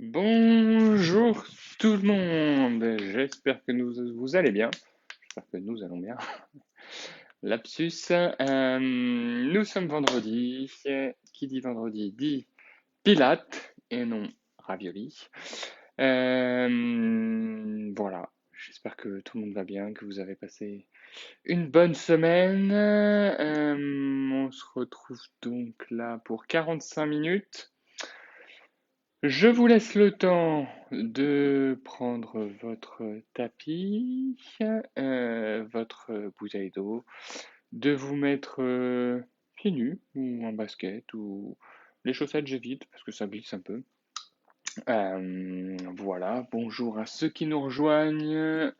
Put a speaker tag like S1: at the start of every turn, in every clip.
S1: Bonjour tout le monde, j'espère que vous allez bien, j'espère que nous allons bien. Lapsus, nous sommes vendredi, qui dit vendredi dit Pilates et non ravioli. Voilà, j'espère que tout le monde va bien, que vous avez passé une bonne semaine. On se retrouve donc là pour 45 minutes. Je vous laisse le temps de prendre votre tapis, votre bouteille d'eau, de vous mettre pieds nus ou en basket ou les chaussettes j'évite parce que ça glisse un peu. Voilà, bonjour à ceux qui nous rejoignent.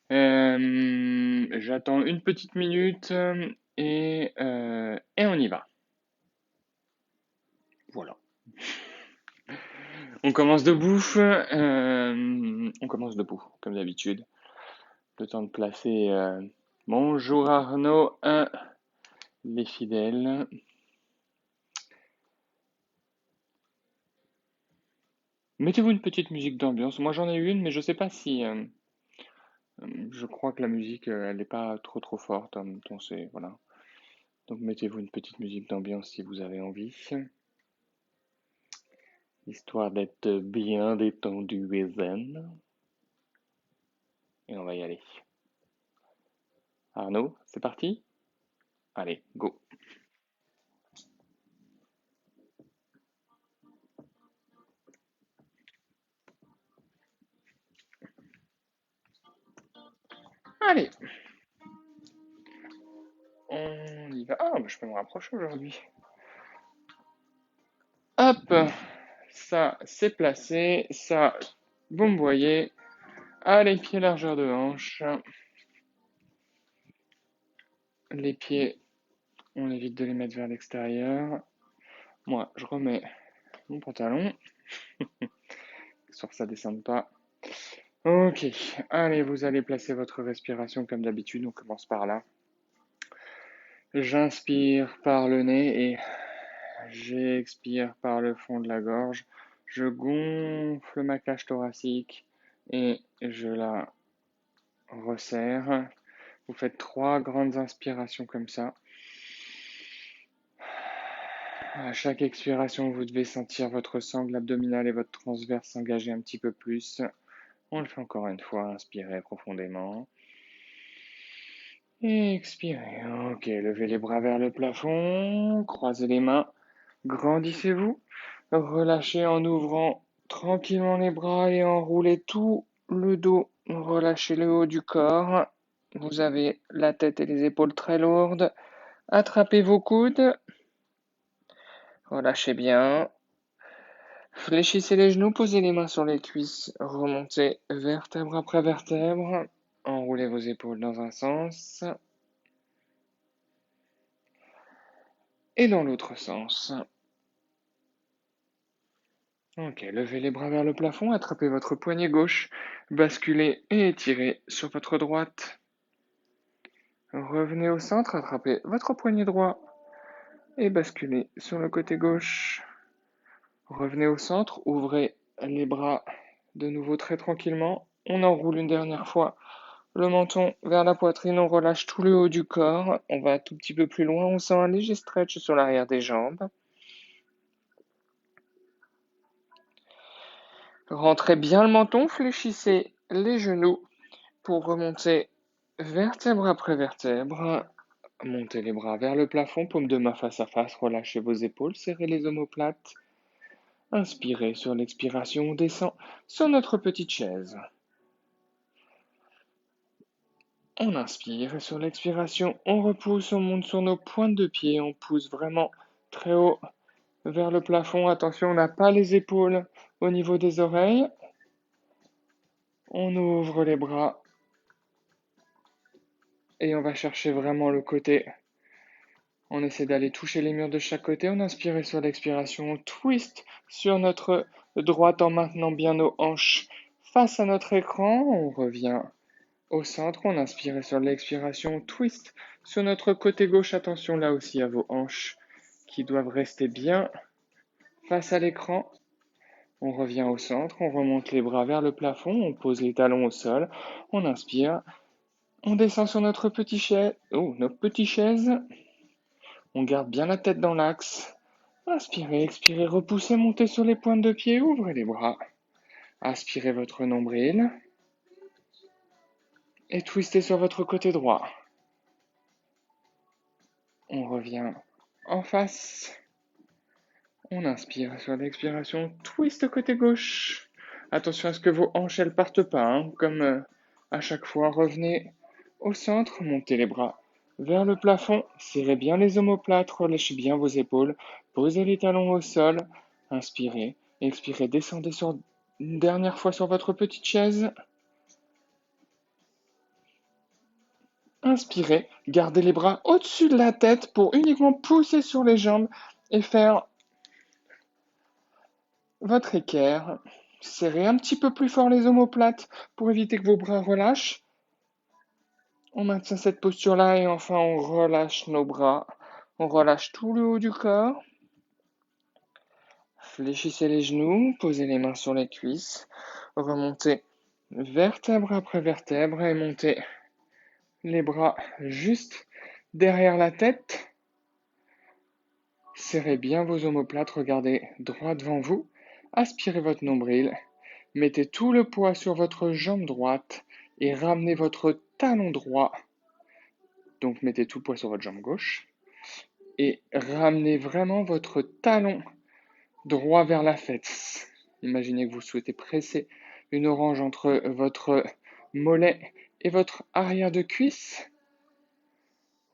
S1: J'attends une petite minute et on y va. Voilà. On commence debout. On commence debout, comme d'habitude. Le temps de placer. Bonjour Arnaud, les fidèles. Mettez-vous une petite musique d'ambiance. Moi j'en ai une, mais je sais pas si. Je crois que la musique, elle n'est pas trop forte. En même temps, c'est voilà. Donc mettez-vous une petite musique d'ambiance si vous avez envie, histoire d'être bien détendu et zen. Et on va y aller. Arnaud, c'est parti? Allez, go. Allez, on y va. Ah, bah, je peux me rapprocher aujourd'hui. Hop, ça c'est placé, ça vous me voyez. Allez, pieds largeur de hanche. Les pieds, on évite de les mettre vers l'extérieur. Moi, je remets mon pantalon, histoire que ça descende pas. Ok, allez, vous allez placer votre respiration comme d'habitude, on commence par là. J'inspire par le nez et j'expire par le fond de la gorge. Je gonfle ma cage thoracique et je la resserre. Vous faites 3 grandes inspirations comme ça. À chaque expiration, vous devez sentir votre sangle abdominale et votre transverse s'engager un petit peu plus. On le fait encore une fois. Inspirez profondément. Et expirez. Ok, levez les bras vers le plafond. Croisez les mains. Grandissez-vous. Relâchez en ouvrant tranquillement les bras et enroulez tout le dos. Relâchez le haut du corps. Vous avez la tête et les épaules très lourdes. Attrapez vos coudes. Relâchez bien. Fléchissez les genoux, posez les mains sur les cuisses, remontez vertèbre après vertèbre, enroulez vos épaules dans un sens et dans l'autre sens. Ok, levez les bras vers le plafond, attrapez votre poignet gauche, basculez et étirez sur votre droite. Revenez au centre, attrapez votre poignet droit et basculez sur le côté gauche. Revenez au centre, ouvrez les bras de nouveau très tranquillement. On enroule une dernière fois le menton vers la poitrine, on relâche tout le haut du corps. On va un tout petit peu plus loin, on sent un léger stretch sur l'arrière des jambes. Rentrez bien le menton, fléchissez les genoux pour remonter vertèbre après vertèbre. Montez les bras vers le plafond, paume de main face à face, relâchez vos épaules, serrez les omoplates. Inspirez, sur l'expiration, on descend sur notre petite chaise. On inspire et sur l'expiration, on repousse, on monte sur nos pointes de pied, on pousse vraiment très haut vers le plafond. Attention, on n'a pas les épaules au niveau des oreilles. On ouvre les bras et on va chercher vraiment le côté. On essaie d'aller toucher les murs de chaque côté. On inspire et sur l'expiration, on twist sur notre droite en maintenant bien nos hanches face à notre écran. On revient au centre. On inspire et sur l'expiration, on twist sur notre côté gauche. Attention là aussi à vos hanches qui doivent rester bien face à l'écran. On revient au centre, on remonte les bras vers le plafond, on pose les talons au sol, on inspire, on descend sur notre petite chaise, on garde bien la tête dans l'axe. Inspirez, expirez, repoussez, montez sur les pointes de pied, ouvrez les bras. Aspirez votre nombril et twistez sur votre côté droit. On revient en face. On inspire sur l'expiration, twist côté gauche. Attention à ce que vos hanches ne partent pas, hein, comme à chaque fois. Revenez au centre, montez les bras vers le plafond, serrez bien les omoplates, relâchez bien vos épaules, posez les talons au sol, inspirez, expirez, descendez une dernière fois sur votre petite chaise. Inspirez, gardez les bras au-dessus de la tête pour uniquement pousser sur les jambes et faire votre équerre. Serrez un petit peu plus fort les omoplates pour éviter que vos bras relâchent. On maintient cette posture-là et enfin on relâche nos bras. On relâche tout le haut du corps. Fléchissez les genoux, posez les mains sur les cuisses. Remontez vertèbre après vertèbre et montez les bras juste derrière la tête. Serrez bien vos omoplates, regardez droit devant vous. Aspirez votre nombril. Mettez tout le poids sur votre jambe droite et ramenez votre talon droit. Donc mettez tout le poids sur votre jambe gauche et ramenez vraiment votre talon droit vers la fête. Imaginez que vous souhaitez presser une orange entre votre mollet et votre arrière de cuisse.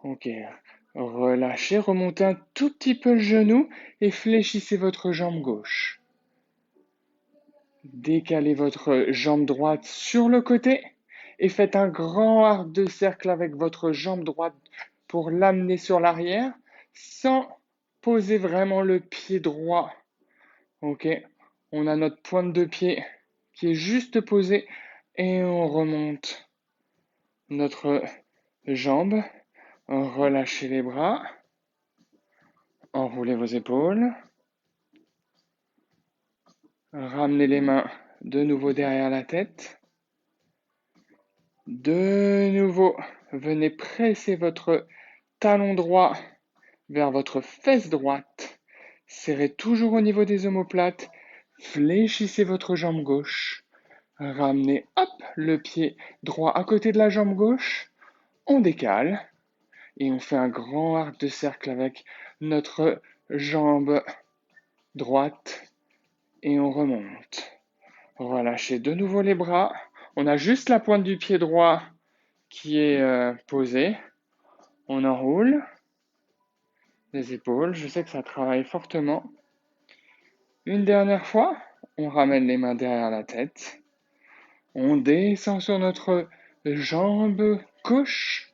S1: Ok, relâchez, remontez un tout petit peu le genou et fléchissez votre jambe gauche. Décalez votre jambe droite sur le côté et faites un grand arc de cercle avec votre jambe droite pour l'amener sur l'arrière sans poser vraiment le pied droit. Ok, on a notre pointe de pied qui est juste posée et on remonte notre jambe. Relâchez les bras, enroulez vos épaules, ramenez les mains de nouveau derrière la tête. De nouveau, venez presser votre talon droit vers votre fesse droite. Serrez toujours au niveau des omoplates. Fléchissez votre jambe gauche. Ramenez, hop, le pied droit à côté de la jambe gauche. On décale et on fait un grand arc de cercle avec notre jambe droite et on remonte. Relâchez de nouveau les bras. On a juste la pointe du pied droit qui est posée. On enroule les épaules. Je sais que ça travaille fortement. Une dernière fois, on ramène les mains derrière la tête. On descend sur notre jambe gauche.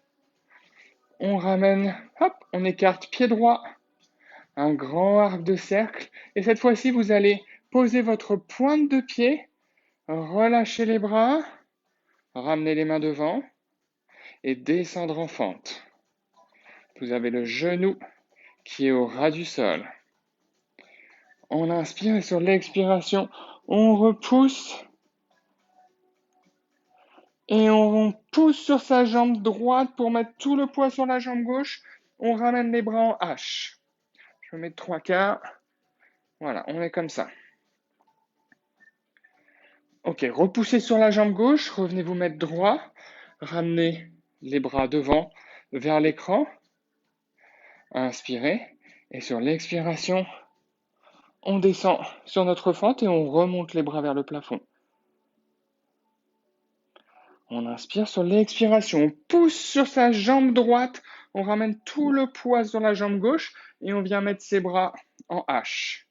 S1: On ramène, hop, on écarte pied droit. Un grand arc de cercle. Et cette fois-ci, vous allez poser votre pointe de pied. Relâchez les bras. Ramenez les mains devant. Et descendre en fente. Vous avez le genou qui est au ras du sol. On inspire et sur l'expiration, on repousse. Et on pousse sur sa jambe droite pour mettre tout le poids sur la jambe gauche. On ramène les bras en H. Je vais mettre 3/4. Voilà, on est comme ça. Ok, repoussez sur la jambe gauche. Revenez vous mettre droit. Ramenez les bras devant vers l'écran. Inspirez. Et sur l'expiration, on descend sur notre fente et on remonte les bras vers le plafond. On inspire sur l'expiration, on pousse sur sa jambe droite, on ramène tout le poids sur la jambe gauche et on vient mettre ses bras en H.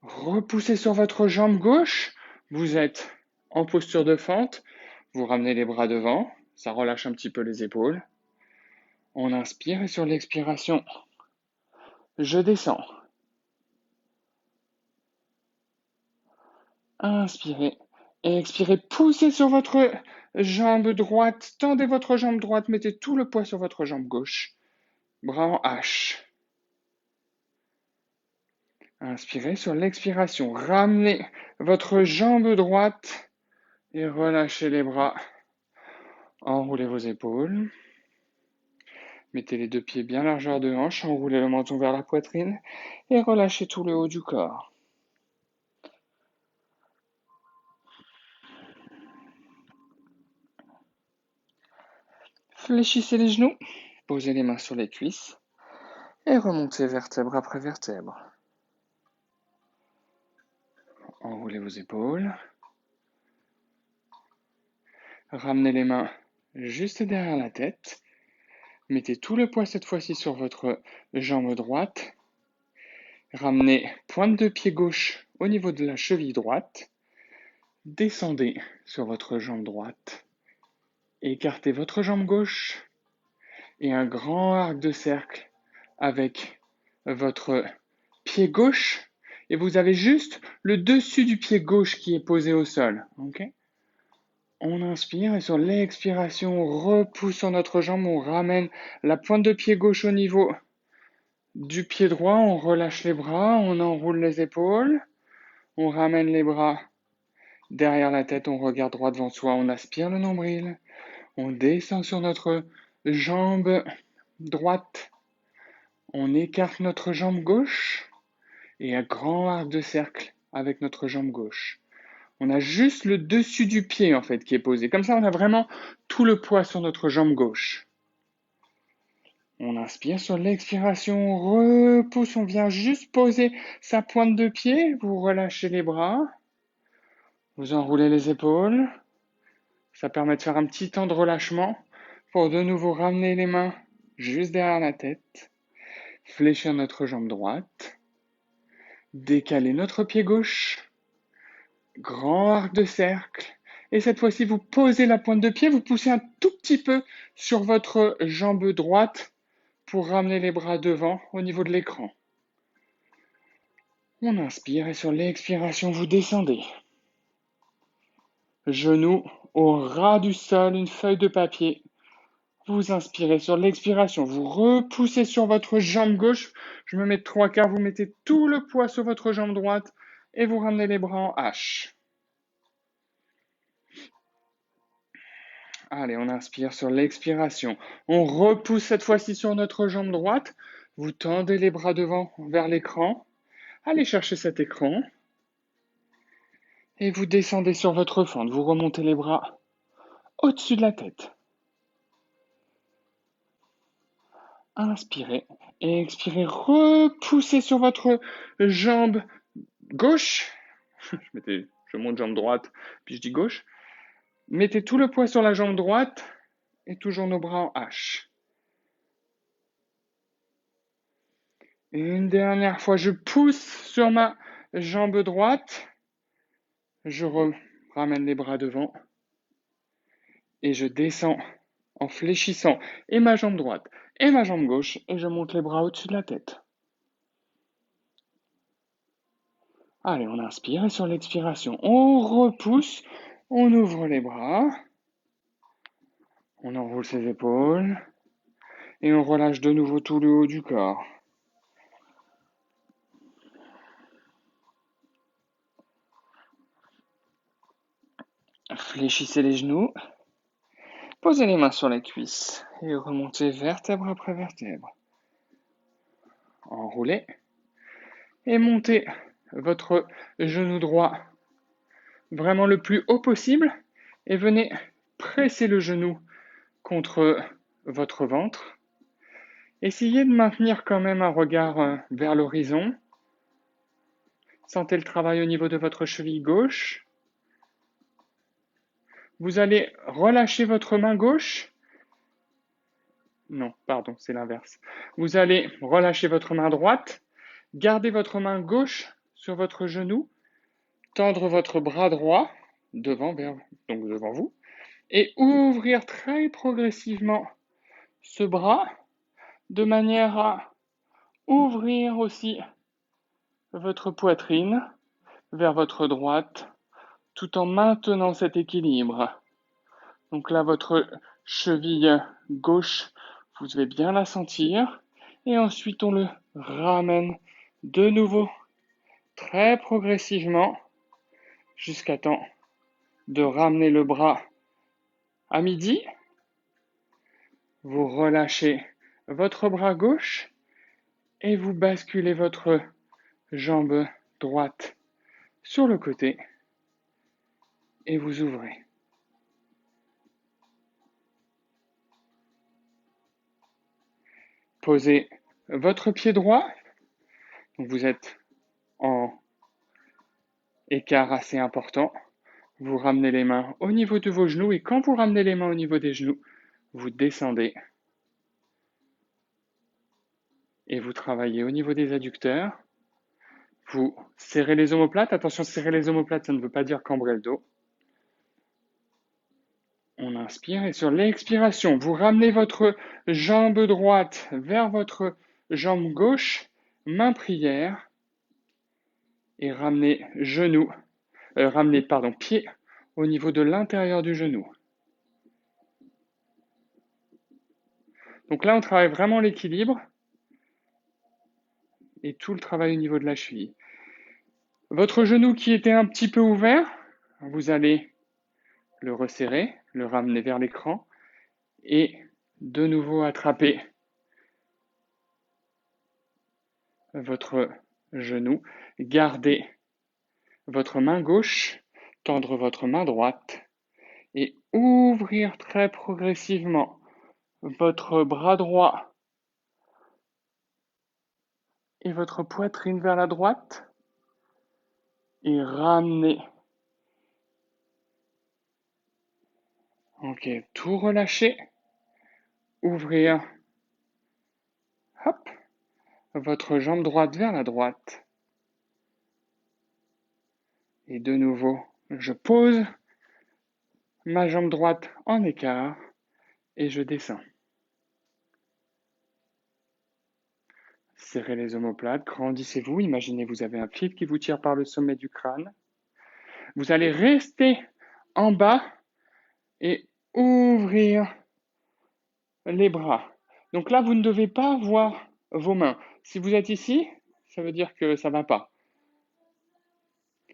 S1: Repoussez sur votre jambe gauche, vous êtes en posture de fente, vous ramenez les bras devant, ça relâche un petit peu les épaules. On inspire et sur l'expiration, je descends. Inspirez et expirez, poussez sur votre jambe droite, tendez votre jambe droite, mettez tout le poids sur votre jambe gauche. Bras en H. Inspirez sur l'expiration. Ramenez votre jambe droite et relâchez les bras. Enroulez vos épaules. Mettez les deux pieds bien largeur de hanche, enroulez le menton vers la poitrine et relâchez tout le haut du corps. Fléchissez les genoux, posez les mains sur les cuisses et remontez vertèbre après vertèbre. Enroulez vos épaules. Ramenez les mains juste derrière la tête. Mettez tout le poids cette fois-ci sur votre jambe droite. Ramenez pointe de pied gauche au niveau de la cheville droite. Descendez sur votre jambe droite. Écartez votre jambe gauche et un grand arc de cercle avec votre pied gauche. Et vous avez juste le dessus du pied gauche qui est posé au sol. Okay? On inspire et sur l'expiration, on repousse sur notre jambe, on ramène la pointe de pied gauche au niveau du pied droit, on relâche les bras, on enroule les épaules, on ramène les bras derrière la tête, on regarde droit devant soi, on aspire le nombril, on descend sur notre jambe droite, on écarte notre jambe gauche et un grand arc de cercle avec notre jambe gauche. On a juste le dessus du pied en fait qui est posé. Comme ça, on a vraiment tout le poids sur notre jambe gauche. On inspire sur l'expiration, on repousse, on vient juste poser sa pointe de pied. Vous relâchez les bras, vous enroulez les épaules. Ça permet de faire un petit temps de relâchement pour de nouveau ramener les mains juste derrière la tête. Fléchir notre jambe droite. Décaler notre pied gauche. Grand arc de cercle. Et cette fois-ci, vous posez la pointe de pied, vous poussez un tout petit peu sur votre jambe droite pour ramener les bras devant au niveau de l'écran. On inspire et sur l'expiration, vous descendez. Genoux au ras du sol, une feuille de papier. Vous inspirez sur l'expiration, vous repoussez sur votre jambe gauche. Je me mets 3/4, vous mettez tout le poids sur votre jambe droite et vous ramenez les bras en H. Allez, on inspire sur l'expiration. On repousse cette fois-ci sur notre jambe droite. Vous tendez les bras devant vers l'écran. Allez chercher cet écran. Et vous descendez sur votre fente. Vous remontez les bras au-dessus de la tête. Inspirez et expirez. Repoussez sur votre jambe gauche. Je monte jambe droite, puis je dis gauche. Mettez tout le poids sur la jambe droite et toujours nos bras en H. Et une dernière fois, je pousse sur ma jambe droite. Je ramène les bras devant. Et je descends en fléchissant et ma jambe droite et ma jambe gauche. Et je monte les bras au-dessus de la tête. Allez, on inspire et sur l'expiration, on repousse. On ouvre les bras. On enroule ses épaules. Et on relâche de nouveau tout le haut du corps. Fléchissez les genoux. Posez les mains sur les cuisses et remontez vertèbre après vertèbre. Enroulez et montez votre genou droit vraiment le plus haut possible et venez presser le genou contre votre ventre. Essayez de maintenir quand même un regard vers l'horizon. Sentez le travail au niveau de votre cheville gauche. Vous allez relâcher votre main gauche. Non, pardon, c'est l'inverse. Vous allez relâcher votre main droite, garder votre main gauche sur votre genou, tendre votre bras droit devant vous, et ouvrir très progressivement ce bras de manière à ouvrir aussi votre poitrine vers votre droite tout en maintenant cet équilibre. Donc là, votre cheville gauche, vous devez bien la sentir. Et ensuite, on le ramène de nouveau très progressivement jusqu'à temps de ramener le bras à midi. Vous relâchez votre bras gauche et vous basculez votre jambe droite sur le côté et vous ouvrez. Posez votre pied droit. Vous êtes en écart assez important. Vous ramenez les mains au niveau de vos genoux et quand vous ramenez les mains au niveau des genoux, vous descendez et vous travaillez au niveau des adducteurs. Vous serrez les omoplates. Attention, serrer les omoplates, ça ne veut pas dire cambrer le dos. On inspire et sur l'expiration, vous ramenez votre jambe droite vers votre jambe gauche, main prière, et ramenez pied au niveau de l'intérieur du genou. Donc là, on travaille vraiment l'équilibre et tout le travail au niveau de la cheville. Votre genou qui était un petit peu ouvert, vous allez le resserrer, le ramener vers l'écran et de nouveau attraper votre genou. Gardez votre main gauche, tendre votre main droite et ouvrir très progressivement votre bras droit et votre poitrine vers la droite et ramener. Ok, tout relâcher. Ouvrir. Hop. Votre jambe droite vers la droite. Et de nouveau, je pose ma jambe droite en écart et je descends. Serrez les omoplates, grandissez-vous. Imaginez vous avez un fil qui vous tire par le sommet du crâne. Vous allez rester en bas et ouvrir les bras. Donc là, vous ne devez pas voir vos mains. Si vous êtes ici, ça veut dire que ça ne va pas.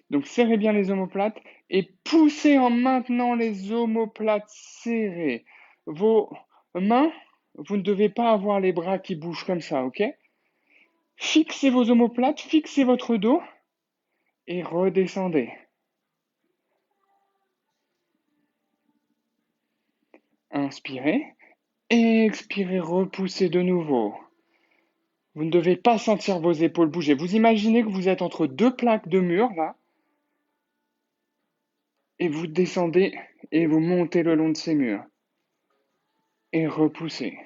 S1: Donc serrez bien les omoplates et poussez en maintenant les omoplates serrées. Vos mains, vous ne devez pas avoir les bras qui bougent comme ça, ok? Fixez vos omoplates, fixez votre dos et redescendez. Inspirez, expirez, repoussez de nouveau. Vous ne devez pas sentir vos épaules bouger. Vous imaginez que vous êtes entre deux plaques de mur, là, et vous descendez et vous montez le long de ces murs. Et repoussez.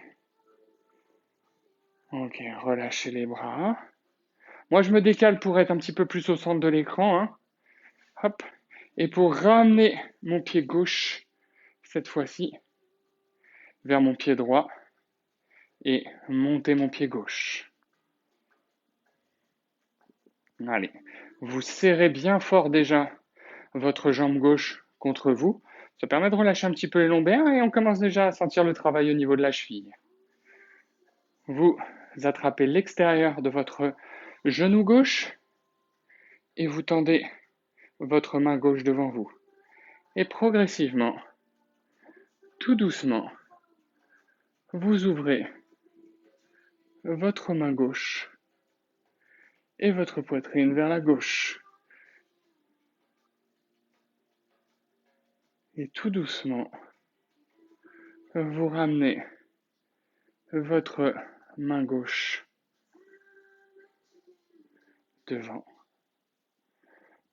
S1: Ok, relâchez les bras. Moi, je me décale pour être un petit peu plus au centre de l'écran. Hein. Hop. Et pour ramener mon pied gauche, cette fois-ci, vers mon pied droit, et monter mon pied gauche. Allez, vous serrez bien fort déjà votre jambe gauche contre vous. Ça permet de relâcher un petit peu les lombaires et on commence déjà à sentir le travail au niveau de la cheville. Vous attrapez l'extérieur de votre genou gauche et vous tendez votre main gauche devant vous. Et progressivement, tout doucement, vous ouvrez votre main gauche et votre poitrine vers la gauche. Et tout doucement, vous ramenez votre main gauche devant.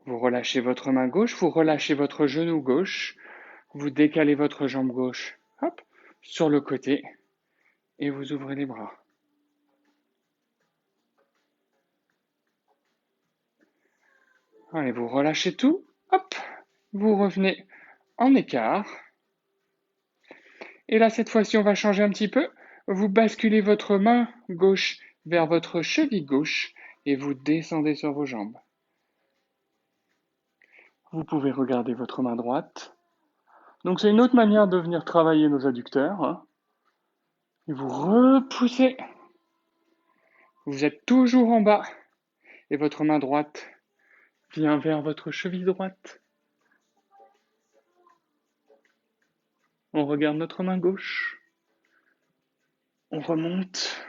S1: Vous relâchez votre main gauche, vous relâchez votre genou gauche, vous décalez votre jambe gauche, hop, sur le côté et vous ouvrez les bras. Allez, vous relâchez tout, hop, vous revenez en écart. Et là, cette fois-ci, on va changer un petit peu. Vous basculez votre main gauche vers votre cheville gauche et vous descendez sur vos jambes. Vous pouvez regarder votre main droite. Donc, c'est une autre manière de venir travailler nos adducteurs. Hein. Et vous repoussez. Vous êtes toujours en bas. Et votre main droite Viens vers votre cheville droite. On regarde notre main gauche. On remonte.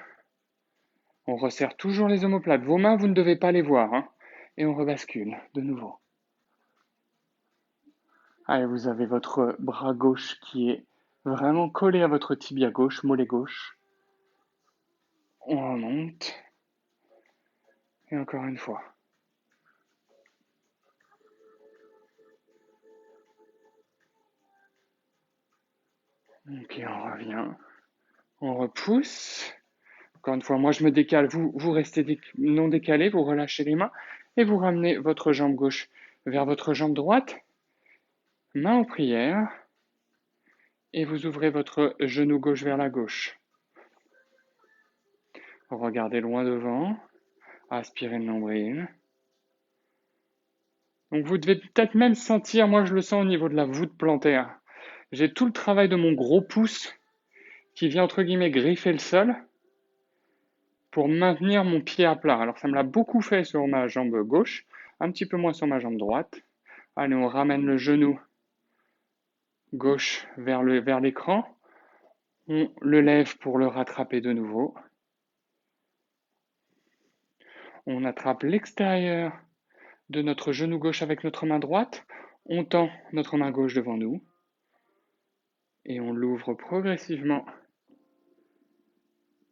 S1: On resserre toujours les omoplates. Vos mains, vous ne devez pas les voir, hein. Et on rebascule de nouveau. Allez, vous avez votre bras gauche qui est vraiment collé à votre tibia gauche, mollet gauche. On remonte. Et encore une fois. Ok, on revient. On repousse. Encore une fois, moi je me décale, vous restez non décalé, vous relâchez les mains et vous ramenez votre jambe gauche vers votre jambe droite, main en prière, et vous ouvrez votre genou gauche vers la gauche. Regardez loin devant, aspirez le nombril. Donc vous devez peut-être même sentir, moi je le sens au niveau de la voûte plantaire. J'ai tout le travail de mon gros pouce qui vient entre guillemets griffer le sol pour maintenir mon pied à plat. Alors ça me l'a beaucoup fait sur ma jambe gauche, un petit peu moins sur ma jambe droite. Allez, on ramène le genou gauche vers l'écran. On le lève pour le rattraper de nouveau. On attrape l'extérieur de notre genou gauche avec notre main droite. On tend notre main gauche devant nous. Et on l'ouvre progressivement.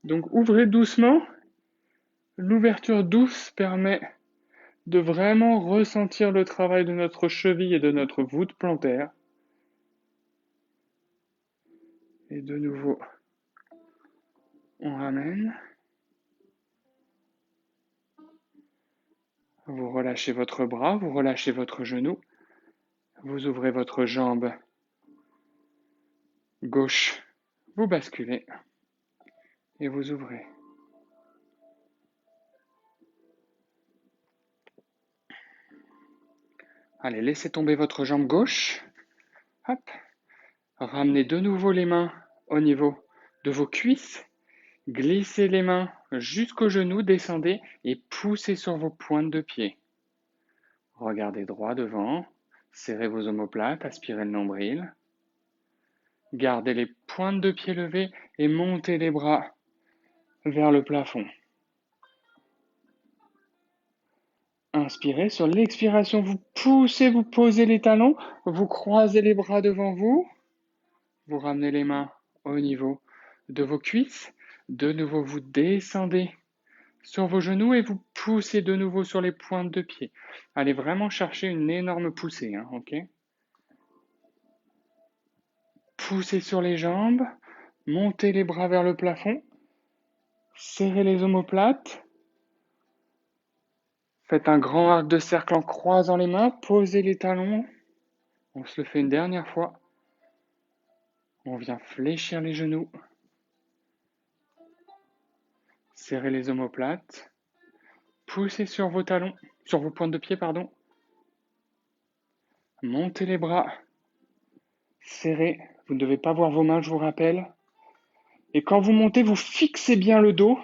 S1: Donc ouvrez doucement. L'ouverture douce permet de vraiment ressentir le travail de notre cheville et de notre voûte plantaire. Et de nouveau, on ramène. Vous relâchez votre bras, vous relâchez votre genou. Vous ouvrez votre jambe gauche. Vous basculez. Et vous ouvrez. Allez, laissez tomber votre jambe gauche. Hop. Ramenez de nouveau les mains au niveau de vos cuisses. Glissez les mains jusqu'aux genoux, descendez et poussez sur vos pointes de pied. Regardez droit devant. Serrez vos omoplates, aspirez le nombril. Gardez les pointes de pied levées et montez les bras vers le plafond. Inspirez, sur l'expiration, vous poussez, vous posez les talons, vous croisez les bras devant vous, vous ramenez les mains au niveau de vos cuisses, de nouveau vous descendez sur vos genoux et vous poussez de nouveau sur les pointes de pied. Allez vraiment chercher une énorme poussée, hein, ok? Poussez sur les jambes, montez les bras vers le plafond, serrez les omoplates, faites un grand arc de cercle en croisant les mains, posez les talons, on se le fait une dernière fois. On vient fléchir les genoux, serrez les omoplates, poussez sur vos talons, sur vos pointes de pied, pardon. Montez les bras, serrez, vous ne devez pas voir vos mains, je vous rappelle. Et quand vous montez, vous fixez bien le dos,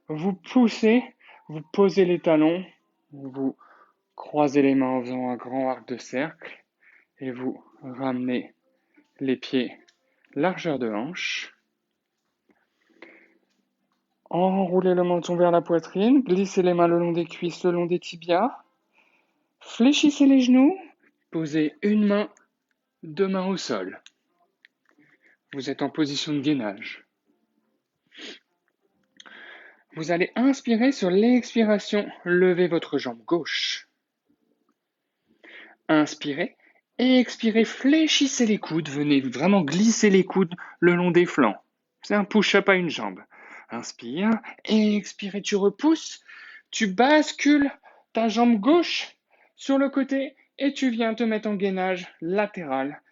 S1: vous poussez, vous posez les talons, vous croisez les mains en faisant un grand arc de cercle et vous ramenez les pieds largeur de hanche. Enroulez le menton vers la poitrine, glissez les mains le long des cuisses, le long des tibias. Fléchissez les genoux, posez une main, deux mains au sol. Vous êtes en position de gainage. Vous allez inspirer, sur l'expiration, levez votre jambe gauche. Inspirez, expirez, fléchissez les coudes, venez vraiment glisser les coudes le long des flancs. C'est un push-up à une jambe. Inspire, expirez, tu repousses, tu bascules ta jambe gauche sur le côté et tu viens te mettre en gainage latéral,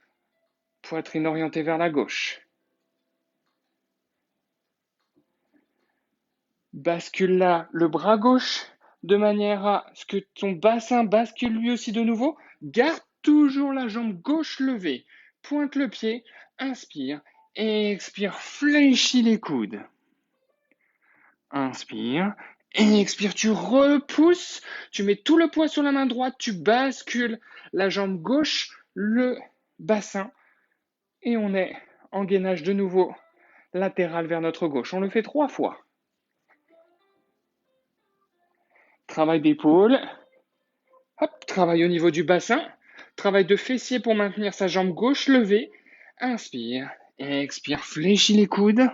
S1: poitrine orientée vers la gauche. Bascule là le bras gauche de manière à ce que ton bassin bascule lui aussi de nouveau. Garde toujours la jambe gauche levée. Pointe le pied, inspire, expire, fléchis les coudes. Inspire, Et expire, tu repousses, tu mets tout le poids sur la main droite, tu bascules la jambe gauche, le bassin, et on est en gainage de nouveau latéral vers notre gauche. On le fait 3 fois. Travail d'épaule, hop, travail au niveau du bassin, travail de fessier pour maintenir sa jambe gauche levée. Inspire, expire, fléchis les coudes.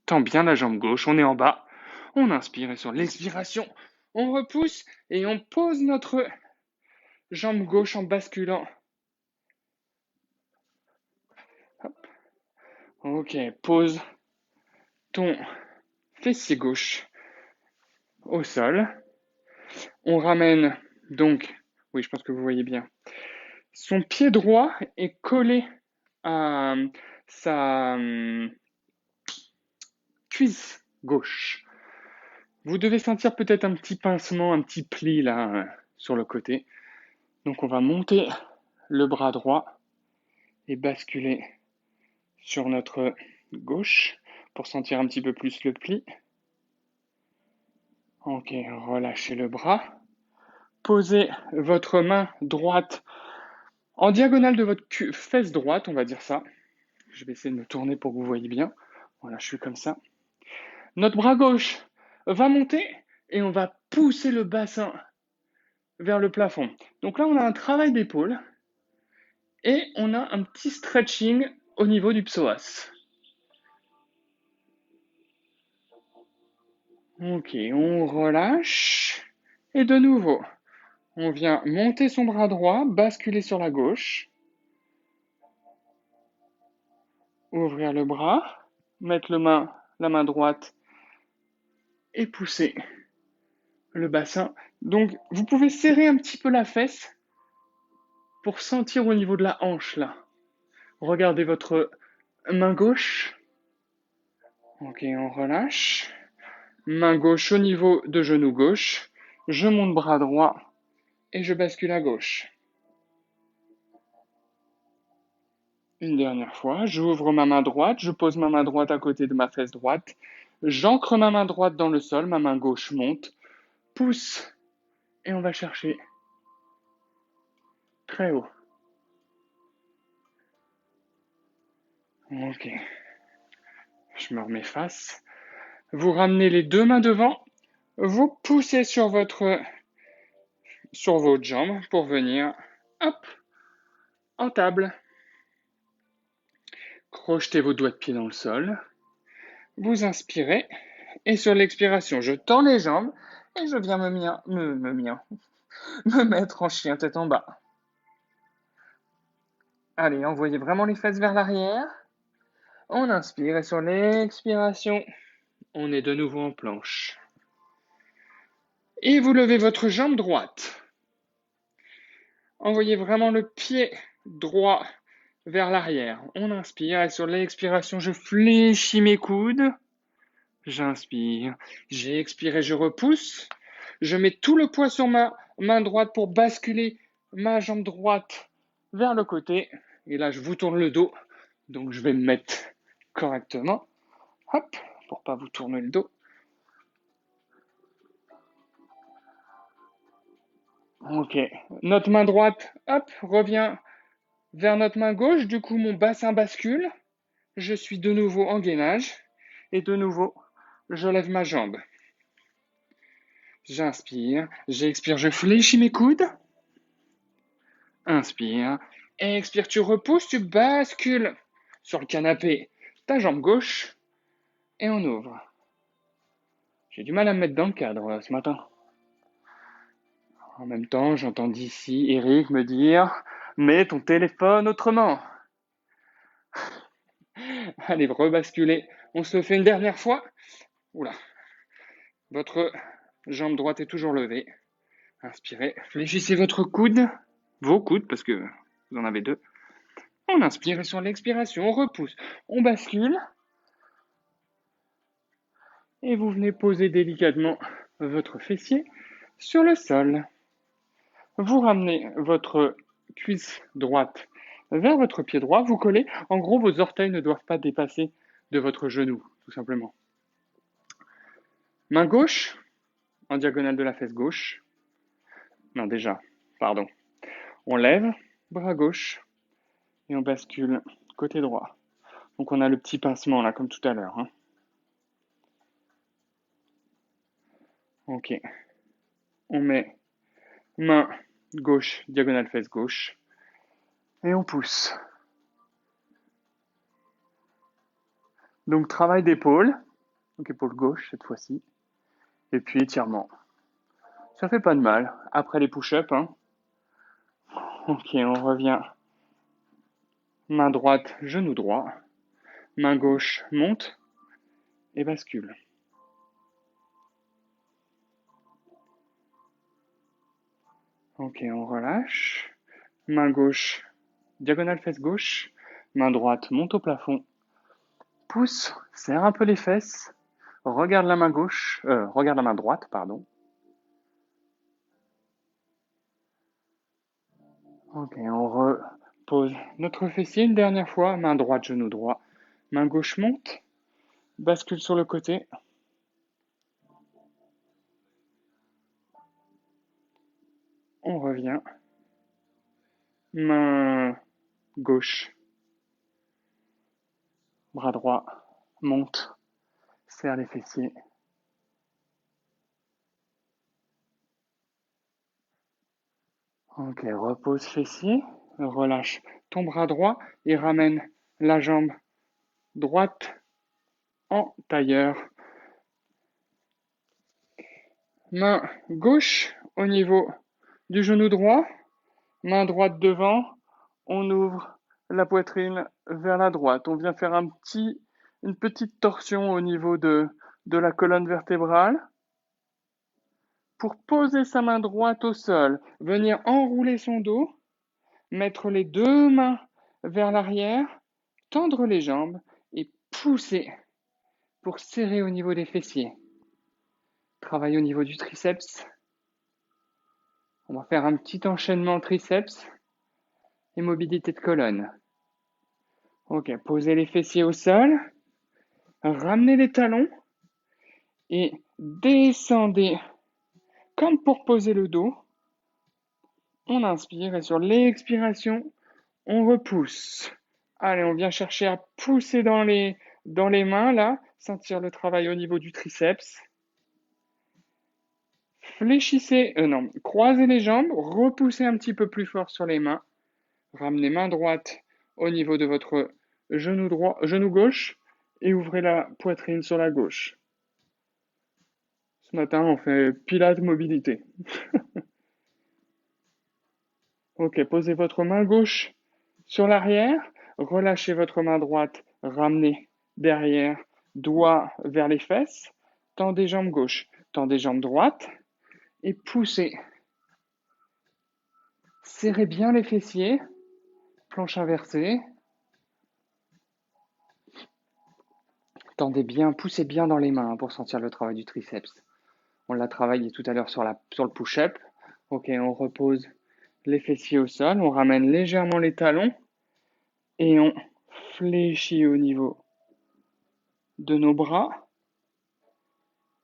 S1: Tends bien la jambe gauche, on est en bas. On inspire et sur l'expiration, on repousse et on pose notre jambe gauche en basculant. Hop. Ok, pose ton fessier gauche au sol. On ramène donc, oui, je pense que vous voyez bien, son pied droit est collé à sa cuisse gauche. Vous devez sentir peut-être un petit pincement, un petit pli là sur le côté. Donc on va monter le bras droit et basculer sur notre gauche pour sentir un petit peu plus le pli. Ok, relâchez le bras. Posez votre main droite en diagonale de votre fesse droite, on va dire ça. Je vais essayer de me tourner pour que vous voyez bien. Voilà, je suis comme ça. Notre bras gauche va monter et on va pousser le bassin vers le plafond. Donc là, on a un travail d'épaule et on a un petit stretching au niveau du psoas. Ok, on relâche. Et de nouveau, on vient monter son bras droit, basculer sur la gauche. Ouvrir le bras, mettre la main droite et pousser le bassin. Donc, vous pouvez serrer un petit peu la fesse pour sentir au niveau de la hanche là. Regardez votre main gauche. Ok, on relâche. Main gauche au niveau de genou gauche. Je monte bras droit et je bascule à gauche. Une dernière fois, j'ouvre ma main droite, je pose ma main droite à côté de ma fesse droite. J'ancre ma main droite dans le sol, ma main gauche monte, pousse et on va chercher très haut. Ok. Je me remets face. Vous ramenez les deux mains devant. Vous poussez sur votre jambe pour venir, hop, en table. Crochetez vos doigts de pied dans le sol. Vous inspirez. Et sur l'expiration, je tends les jambes et je viens me mettre en chien tête en bas. Allez, envoyez vraiment les fesses vers l'arrière. On inspire et sur l'expiration, on est de nouveau en planche. Et vous levez votre jambe droite. Envoyez vraiment le pied droit vers l'arrière. On inspire et sur l'expiration, je fléchis mes coudes. J'inspire, j'expire et je repousse. Je mets tout le poids sur ma main droite pour basculer ma jambe droite vers le côté. Et là, je vous tourne le dos. Donc, je vais me mettre correctement. Hop, pour pas vous tourner le dos. Ok, notre main droite, hop, revient vers notre main gauche. Du coup, mon bassin bascule. Je suis de nouveau en gainage. Et de nouveau, je lève ma jambe. J'inspire, j'expire, je fléchis mes coudes. Inspire, expire, tu repousses, tu bascules sur le canapé ta jambe gauche et on ouvre. J'ai du mal à me mettre dans le cadre ce matin. En même temps, j'entends d'ici Eric me dire « Mets ton téléphone autrement ». Allez, rebasculez. On se le fait une dernière fois. Oula. Votre jambe droite est toujours levée. Inspirez. Fléchissez votre coude. Vos coudes, parce que vous en avez deux. On inspire et sur l'expiration, on repousse. On bascule. Et vous venez poser délicatement votre fessier sur le sol. Vous ramenez votre cuisse droite vers votre pied droit. Vous collez. En gros, vos orteils ne doivent pas dépasser de votre genou, tout simplement. Main gauche en diagonale de la fesse gauche. Non, déjà, pardon. On lève, bras gauche, et on bascule côté droit. Donc on a le petit pincement là, comme tout à l'heure. Hein. Ok. On met main gauche, diagonale fesse gauche, et on pousse. Donc travail d'épaule, donc épaule gauche cette fois-ci, et puis étirement. Ça fait pas de mal. Après les push-ups, hein. Ok, on revient. Main droite, genou droit. Main gauche monte et bascule. Ok, on relâche. Main gauche, diagonale fesse gauche. Main droite monte au plafond. Pousse, serre un peu les fesses. Regarde la main gauche, regarde la main droite, pardon. Ok, on repose notre fessier une dernière fois. Main droite, genou droit. Main gauche monte. Bascule sur le côté. On revient. Main gauche. Bras droit. Monte. Serre les fessiers. Ok, repose fessier. Relâche ton bras droit et ramène la jambe droite en tailleur. Main gauche au niveau du genou droit. Main droite devant. On ouvre la poitrine vers la droite. On vient faire une petite torsion au niveau de la colonne vertébrale. Pour poser sa main droite au sol, venir enrouler son dos, mettre les deux mains vers l'arrière, tendre les jambes et pousser pour serrer au niveau des fessiers. Travaille au niveau du triceps. On va faire un petit enchaînement triceps et mobilité de colonne. Ok, posez les fessiers au sol, ramenez les talons et descendez comme pour poser le dos. On inspire et sur l'expiration, on repousse. Allez, on vient chercher à pousser dans les mains, là. Sentir le travail au niveau du triceps. Fléchissez, non, croisez les jambes, repoussez un petit peu plus fort sur les mains. Ramenez main droite au niveau de votre genou gauche et ouvrez la poitrine sur la gauche. Ce matin, on fait pilates mobilité. Ok, posez votre main gauche sur l'arrière, relâchez votre main droite, ramenez derrière, doigt vers les fesses, tendez jambes gauche, tendez jambes droite et poussez. Serrez bien les fessiers, planche inversée. Tendez bien, poussez bien dans les mains pour sentir le travail du triceps. On l'a travaillé tout à l'heure sur le push-up. Ok, on repose les fessiers au sol, on ramène légèrement les talons et on fléchit au niveau de nos bras.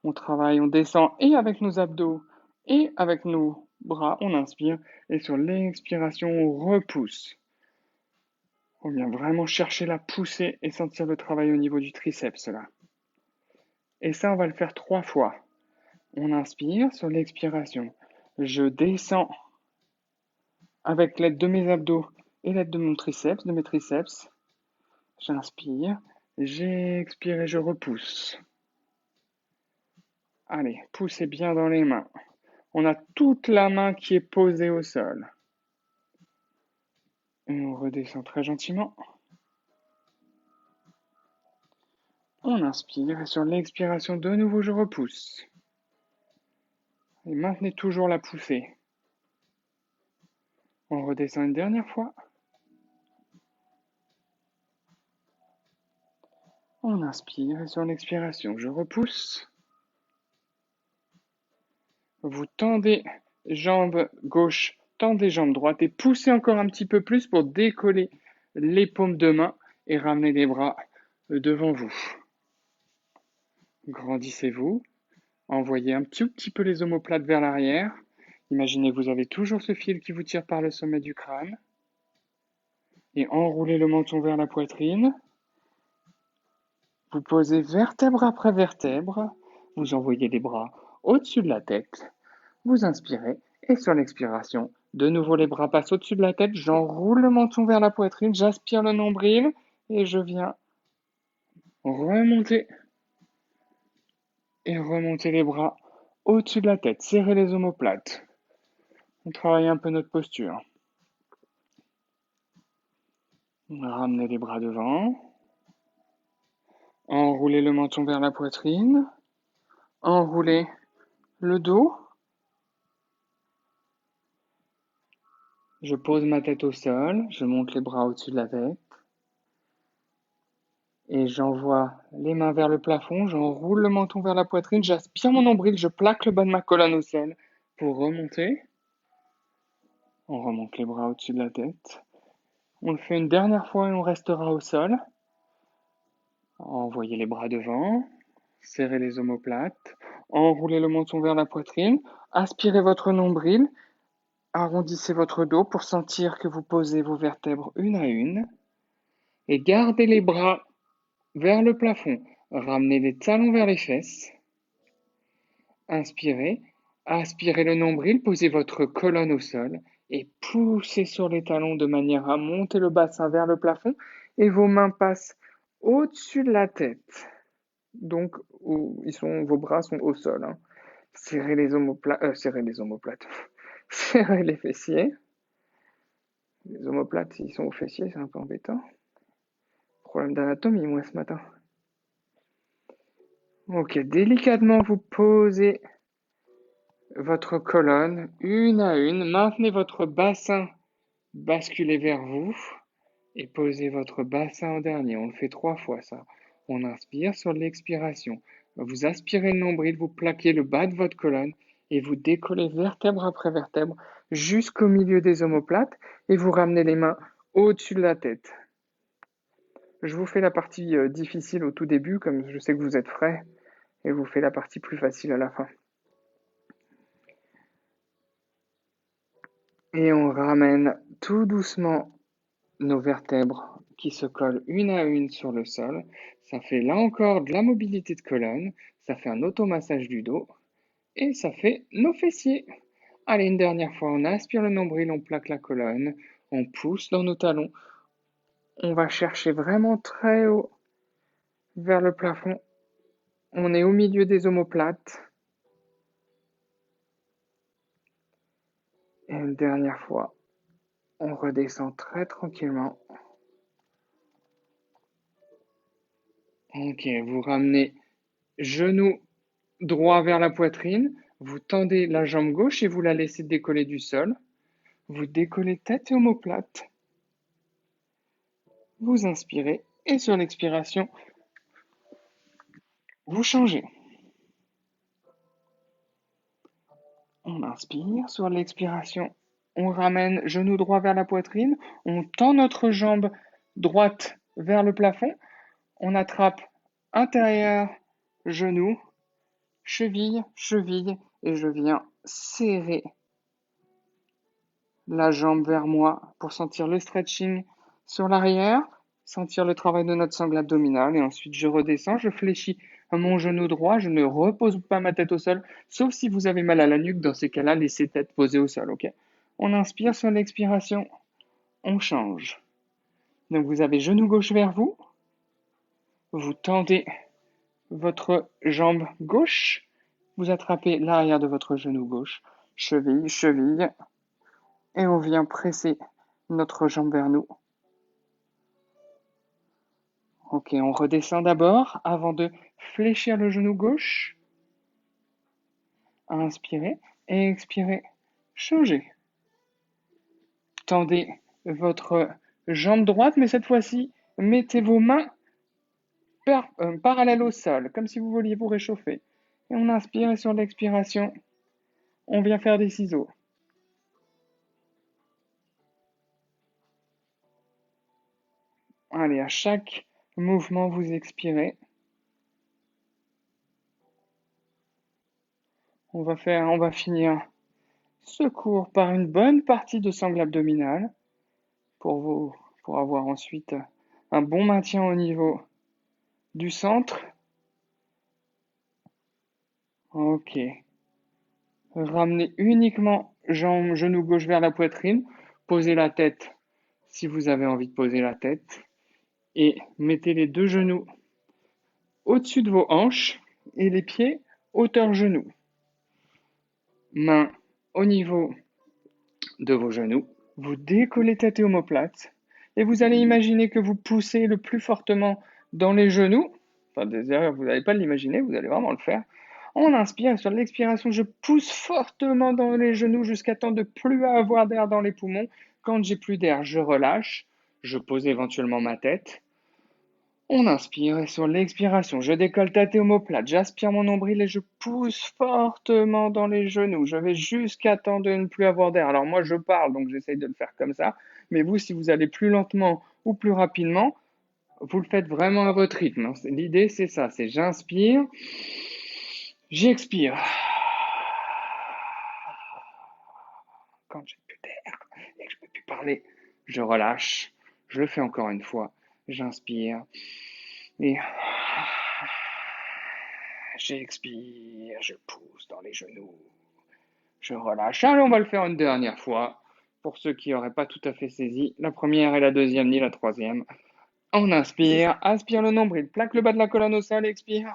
S1: On travaille, on descend et avec nos abdos et avec nos bras, on inspire et sur l'expiration, on repousse. On vient vraiment chercher la poussée et sentir le travail au niveau du triceps là. Et ça, on va le faire 3 fois. On inspire sur l'expiration. Je descends avec l'aide de mes abdos et l'aide de mon triceps, de mes triceps. J'inspire, j'expire et je repousse. Allez, poussez bien dans les mains. On a toute la main qui est posée au sol. Et on redescend très gentiment. On inspire et sur l'expiration, de nouveau, je repousse. Et maintenez toujours la poussée. On redescend une dernière fois. On inspire et sur l'expiration, je repousse. Vous tendez jambe gauche, tendez jambe droite et poussez encore un petit peu plus pour décoller les paumes de main et ramener les bras devant vous. Grandissez-vous, Envoyez un tout petit peu les omoplates vers l'arrière. Imaginez que vous avez toujours ce fil qui vous tire par le sommet du crâne. Et enroulez le menton vers la poitrine. Vous posez vertèbre après vertèbre. Vous envoyez les bras au-dessus de la tête. Vous inspirez et sur l'expiration, de nouveau les bras passent au-dessus de la tête. J'enroule le menton vers la poitrine. J'aspire le nombril et je viens remonter et remonter les bras au-dessus de la tête. Serrez les omoplates. On travaille un peu notre posture. Ramenez les bras devant. Enroulez le menton vers la poitrine. Enroulez le dos. Je pose ma tête au sol. Je monte les bras au-dessus de la tête. Et j'envoie les mains vers le plafond. J'enroule le menton vers la poitrine. J'aspire mon nombril. Je plaque le bas de ma colonne au sol pour remonter. On remonte les bras au-dessus de la tête. On le fait une dernière fois et on restera au sol. Envoyez les bras devant. Serrez les omoplates. Enroulez le menton vers la poitrine. Aspirez votre nombril. Arrondissez votre dos pour sentir que vous posez vos vertèbres une à une. Et gardez les bras vers le plafond. Ramenez les talons vers les fesses. Inspirez. Aspirez le nombril. Posez votre colonne au sol. Et poussez sur les talons de manière à monter le bassin vers le plafond. Et vos mains passent au-dessus de la tête. Donc, vos bras sont au sol. Hein. Serrez les omoplates. Serrez les fessiers. Les omoplates, s'ils sont aux fessiers, c'est un peu embêtant. Problème d'anatomie, moi, ce matin. Ok, délicatement, vous posez votre colonne une à une. Maintenez votre bassin basculé vers vous et posez votre bassin en dernier. On le fait 3 fois, ça. On inspire sur l'expiration. Vous aspirez le nombril, vous plaquez le bas de votre colonne et vous décollez vertèbre après vertèbre jusqu'au milieu des omoplates et vous ramenez les mains au-dessus de la tête. Je vous fais la partie difficile au tout début, comme je sais que vous êtes frais, et je vous fais la partie plus facile à la fin. Et on ramène tout doucement nos vertèbres qui se collent une à une sur le sol. Ça fait là encore de la mobilité de colonne, ça fait un automassage du dos, et ça fait nos fessiers. Allez, une dernière fois, on aspire le nombril, on plaque la colonne, on pousse dans nos talons. On va chercher vraiment très haut vers le plafond. On est au milieu des omoplates. Et une dernière fois, on redescend très tranquillement. Ok, vous ramenez genou droit vers la poitrine. Vous tendez la jambe gauche et vous la laissez décoller du sol. Vous décollez tête et omoplate. Vous inspirez et sur l'expiration, vous changez. On inspire, sur l'expiration, on ramène genou droit vers la poitrine. On tend notre jambe droite vers le plafond. On attrape intérieur, genou, cheville, cheville, et je viens serrer la jambe vers moi pour sentir le stretching sur l'arrière, sentir le travail de notre sangle abdominale, et ensuite je redescends, je fléchis mon genou droit, je ne repose pas ma tête au sol, sauf si vous avez mal à la nuque, dans ces cas-là, laissez tête posée au sol, ok? On inspire sur l'expiration, on change. Donc vous avez genou gauche vers vous, vous tendez votre jambe gauche, vous attrapez l'arrière de votre genou gauche, cheville, cheville, et on vient presser notre jambe vers nous. Ok, on redescend d'abord avant de fléchir le genou gauche. Inspirez et expirez. Changez. Tendez votre jambe droite, mais cette fois-ci, mettez vos mains parallèles au sol, comme si vous vouliez vous réchauffer. Et on inspire et sur l'expiration, on vient faire des ciseaux. Allez, à chaque mouvement, vous expirez. On va finir ce cours par une bonne partie de sangle abdominale pour avoir ensuite un bon maintien au niveau du centre. Ok. Ramenez uniquement genou gauche vers la poitrine. Posez la tête si vous avez envie de poser la tête. Et mettez les deux genoux au-dessus de vos hanches et les pieds hauteur genou. Mains au niveau de vos genoux. Vous décollez tête et omoplate. Et vous allez imaginer que vous poussez le plus fortement dans les genoux. Enfin, d'ailleurs, vous n'allez pas l'imaginer, vous allez vraiment le faire. On inspire, sur l'expiration, je pousse fortement dans les genoux jusqu'à temps de plus avoir d'air dans les poumons. Quand j'ai plus d'air, je relâche. Je pose éventuellement ma tête. On inspire et sur l'expiration, je décolle tête et omoplate. J'aspire mon nombril et je pousse fortement dans les genoux. Je vais jusqu'à temps de ne plus avoir d'air. Alors moi, je parle, donc j'essaye de le faire comme ça. Mais vous, si vous allez plus lentement ou plus rapidement, vous le faites vraiment à votre rythme. L'idée, c'est ça, c'est j'inspire, j'expire. Quand j'ai plus d'air et que je ne peux plus parler, je relâche. Je le fais encore une fois. J'inspire et j'expire, je pousse dans les genoux. Je relâche. Allez, on va le faire une dernière fois. Pour ceux qui n'auraient pas tout à fait saisi, la première et la deuxième, ni la troisième. On inspire, aspire le nombril, plaque le bas de la colonne au sol, expire.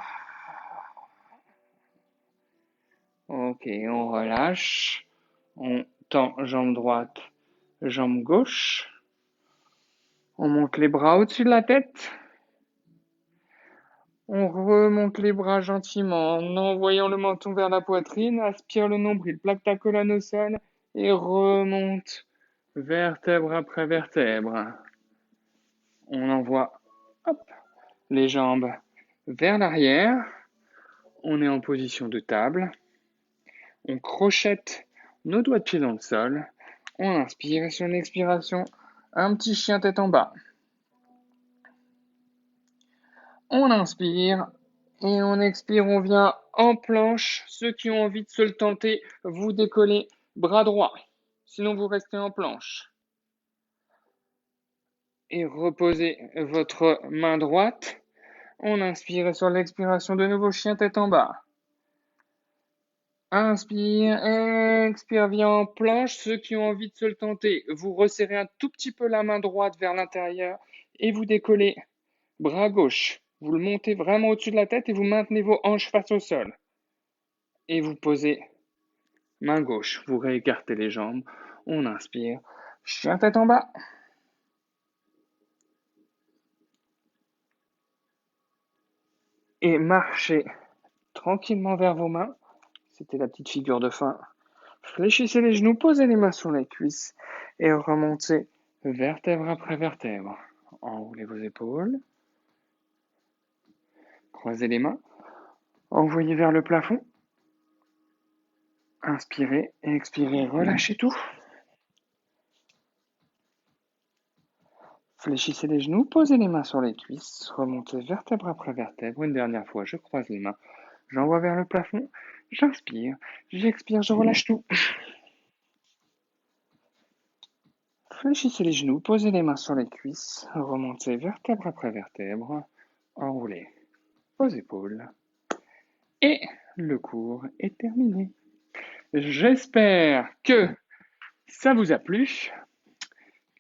S1: Ok, on relâche. On tend jambe droite, jambe gauche. On monte les bras au-dessus de la tête. On remonte les bras gentiment en envoyant le menton vers la poitrine. Aspire le nombril, plaque ta colonne au sol et remonte vertèbre après vertèbre. On envoie hop, les jambes vers l'arrière. On est en position de table. On crochette nos doigts de pied dans le sol. On inspire et sur l'expiration, un petit chien tête en bas. On inspire et on expire, on vient en planche. Ceux qui ont envie de se le tenter, vous décollez bras droit. Sinon, vous restez en planche. Et reposez votre main droite. On inspire et sur l'expiration, de nouveau chien tête en bas. Inspire, expire, viens en planche. Ceux qui ont envie de se le tenter, vous resserrez un tout petit peu la main droite vers l'intérieur et vous décollez bras gauche. Vous le montez vraiment au-dessus de la tête et vous maintenez vos hanches face au sol. Et vous posez main gauche. Vous réécartez les jambes. On inspire, chien tête en bas. Et marchez tranquillement vers vos mains. C'était la petite figure de fin. Fléchissez les genoux, posez les mains sur les cuisses et remontez vertèbre après vertèbre. Enroulez vos épaules. Croisez les mains. Envoyez vers le plafond. Inspirez et expirez. Relâchez tout. Fléchissez les genoux, posez les mains sur les cuisses. Remontez vertèbre après vertèbre. Une dernière fois, je croise les mains. J'envoie vers le plafond. J'inspire. J'expire. Je relâche tout. Fléchissez les genoux, posez les mains sur les cuisses. Remontez vertèbre après vertèbre. Enroulez vos épaules. Et le cours est terminé. J'espère que ça vous a plu,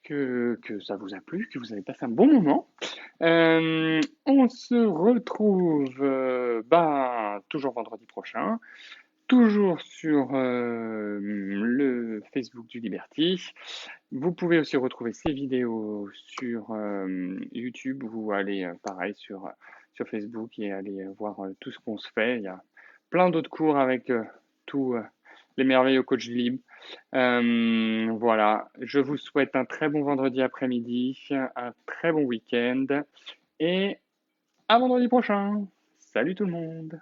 S1: que ça vous a plu, que vous avez passé un bon moment. On se retrouve toujours vendredi prochain, toujours sur le Facebook du Liberty. Vous pouvez aussi retrouver ces vidéos sur YouTube ou aller pareil sur Facebook et aller voir tout ce qu'on se fait. Il y a plein d'autres cours avec tous les merveilleux coachs du Lib. Voilà, je vous souhaite un très bon vendredi après-midi, un très bon week-end et à vendredi prochain. Salut tout le monde.